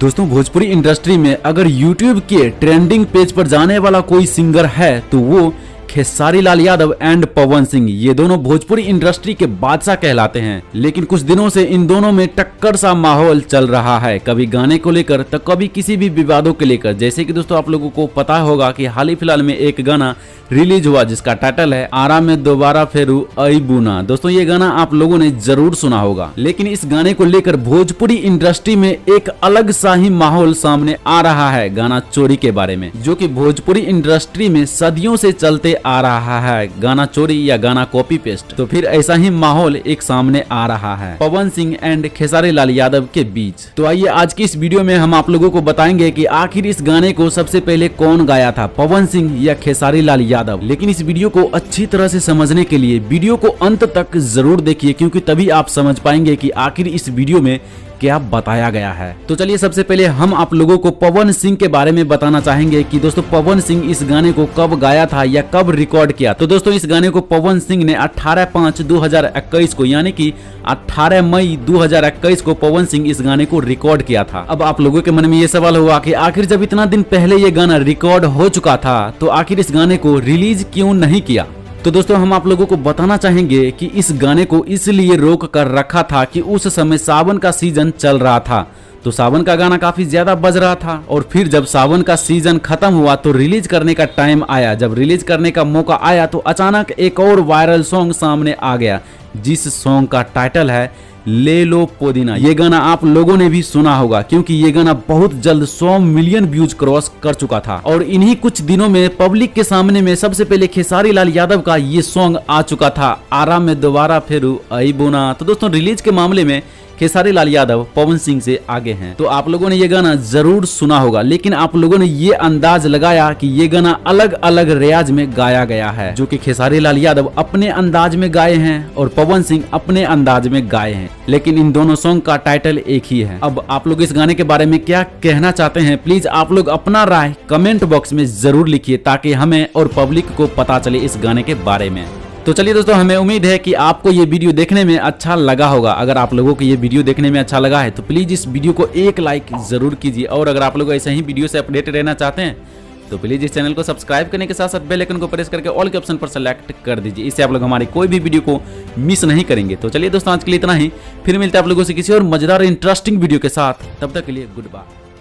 दोस्तों भोजपुरी इंडस्ट्री में अगर YouTube के ट्रेंडिंग पेज पर जाने वाला कोई सिंगर है तो वो खेसारी लाल यादव एंड पवन सिंह, ये दोनों भोजपुरी इंडस्ट्री के बादशाह कहलाते हैं। लेकिन कुछ दिनों से इन दोनों में टक्कर सा माहौल चल रहा है, कभी गाने को लेकर तो कभी किसी भी विवादों को लेकर। जैसे कि दोस्तों आप लोगों को पता होगा कि हाल ही फिलहाल में एक गाना रिलीज हुआ जिसका टाइटल है आरा में दोबारा फेरू आई बुना। दोस्तों ये गाना आप लोगों ने जरूर सुना होगा, लेकिन इस गाने को लेकर भोजपुरी इंडस्ट्री में एक अलग सा ही माहौल सामने आ रहा है गाना चोरी के बारे में, जो कि भोजपुरी इंडस्ट्री में सदियों से चलते आ रहा है, गाना चोरी या गाना कॉपी पेस्ट। तो फिर ऐसा ही माहौल एक सामने आ रहा है पवन सिंह एंड खेसारी लाल यादव के बीच। तो आइए आज की इस वीडियो में हम आप लोगों को बताएंगे कि आखिर इस गाने को सबसे पहले कौन गाया था, पवन सिंह या खेसारी लाल यादव। लेकिन इस वीडियो को अच्छी तरह से समझने के लिए वीडियो को अंत तक जरूर देखिए, क्योंकि तभी आप समझ पाएंगे कि आखिर इस वीडियो में क्या बताया गया है। तो चलिए सबसे पहले हम आप लोगों को पवन सिंह के बारे में बताना चाहेंगे कि दोस्तों पवन सिंह इस गाने को कब गाया था या कब रिकॉर्ड किया। तो दोस्तों इस गाने को पवन सिंह ने 18/5/2021 को यानी कि 18 मई 2021 को पवन सिंह इस गाने को रिकॉर्ड किया था। अब आप लोगों के मन में ये सवाल हुआ कि आखिर जब इतना दिन पहले ये गाना रिकॉर्ड हो चुका था तो आखिर इस गाने को रिलीज क्यों नहीं किया। तो दोस्तों हम आप लोगों को बताना चाहेंगे कि इस गाने को इसलिए रोक कर रखा था कि उस समय सावन का सीजन चल रहा था, तो सावन का गाना काफी ज्यादा बज रहा था। और फिर जब सावन का सीजन खत्म हुआ तो रिलीज करने का टाइम आया, जब रिलीज करने का मौका आया तो अचानक एक और वायरल सॉन्ग सामने आ गया, जिस सॉन्ग का टाइटल है ले लो पुदीना। ये गाना आप लोगों ने भी सुना होगा, क्योंकि ये गाना बहुत जल्द 100 मिलियन व्यूज क्रॉस कर चुका था। और इन्हीं कुछ दिनों में पब्लिक के सामने में सबसे पहले खेसारी लाल यादव का ये सॉन्ग आ चुका था, आरा में दोबारा फेरू आई बुना। तो दोस्तों रिलीज के मामले में खेसारी लाल यादव पवन सिंह से आगे हैं। तो आप लोगों ने ये गाना जरूर सुना होगा, लेकिन आप लोगों ने ये अंदाज लगाया कि ये गाना अलग अलग रियाज में गाया गया है, जो कि खेसारी लाल यादव अपने अंदाज में गाए हैं और पवन सिंह अपने अंदाज में गाए हैं। लेकिन इन दोनों सॉन्ग का टाइटल एक ही है। अब आप लोग इस गाने के बारे में क्या कहना चाहते हैं, प्लीज आप लोग अपना राय कमेंट बॉक्स में जरूर लिखिए, ताकि हमें और पब्लिक को पता चले इस गाने के बारे में। तो चलिए दोस्तों हमें उम्मीद है कि आपको ये वीडियो देखने में अच्छा लगा होगा। अगर आप लोगों को ये वीडियो देखने में अच्छा लगा है तो प्लीज इस वीडियो को एक लाइक जरूर कीजिए। और अगर आप लोग ऐसे ही वीडियो से अपडेट रहना चाहते हैं तो प्लीज इस चैनल को सब्सक्राइब करने के साथ साथ बेल आइकन को प्रेस करके ऑल के ऑप्शन पर सेलेक्ट कर दीजिए, इससे आप लोग हमारी कोई भी वीडियो को मिस नहीं करेंगे। तो चलिए दोस्तों आज के लिए इतना ही, फिर मिलते हैं आप लोगों से किसी और मजेदार इंटरेस्टिंग वीडियो के साथ, तब तक के लिए गुड बाय।